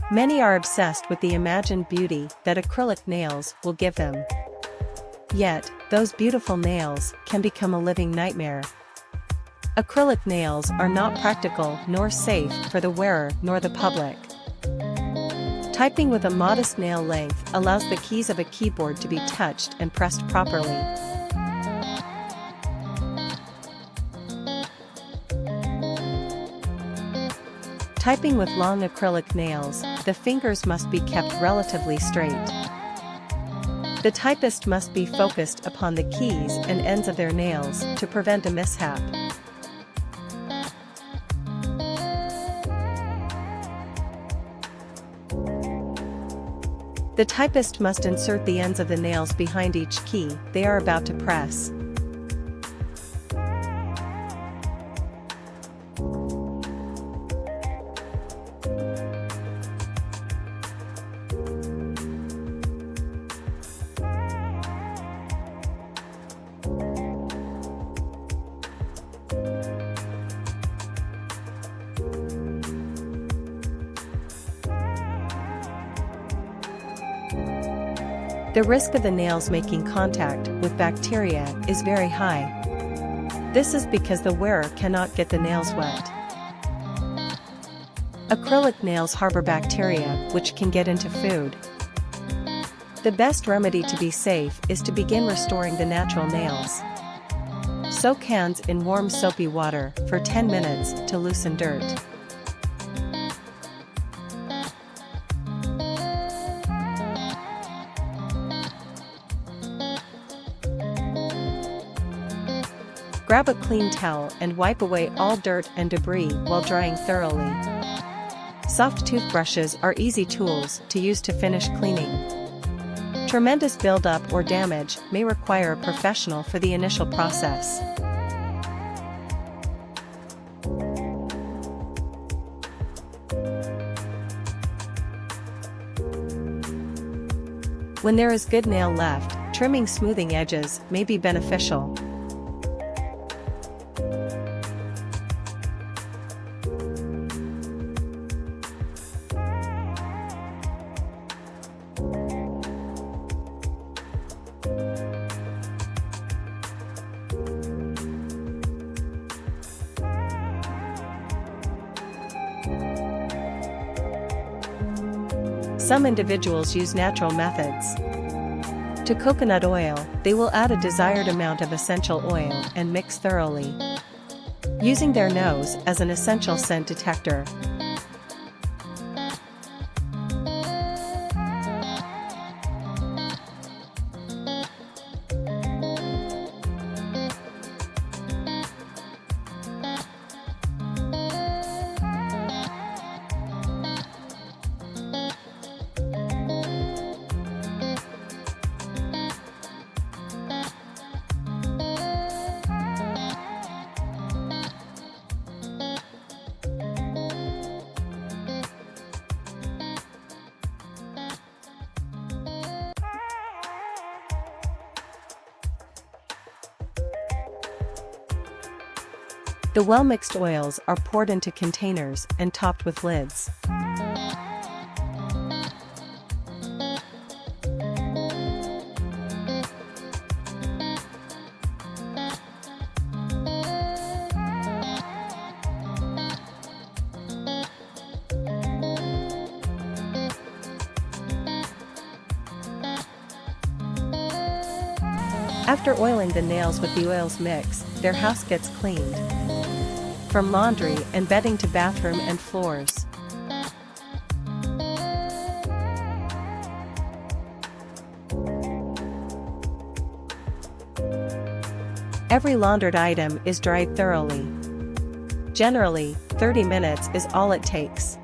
Many are obsessed with the imagined beauty that acrylic nails will give them. Yet, those beautiful nails can become a living nightmare. Acrylic nails are not practical nor safe for the wearer nor the public. Typing with a modest nail length allows the keys of a keyboard to be touched and pressed properly. Typing with long acrylic nails, the fingers must be kept relatively straight. The typist must be focused upon the keys and ends of their nails to prevent a mishap. The typist must insert the ends of the nails behind each key they are about to press. The risk of the nails making contact with bacteria is very high. This is because the wearer cannot get the nails wet. Acrylic nails harbor bacteria which can get into food. The best remedy to be safe is to begin restoring the natural nails. Soak hands in warm soapy water for 10 minutes to loosen dirt. Grab a clean towel and wipe away all dirt and debris while drying thoroughly. Soft toothbrushes are easy tools to use to finish cleaning. Tremendous buildup or damage may require a professional for the initial process. When there is good nail left, trimming smoothing edges may be beneficial. Some individuals use natural methods. To coconut oil, they will add a desired amount of essential oil and mix thoroughly, using their nose as an essential scent detector. The well-mixed oils are poured into containers and topped with lids. After oiling the nails with the oils mix, their house gets cleaned. From laundry and bedding to bathroom and floors. Every laundered item is dried thoroughly. Generally, 30 minutes is all it takes.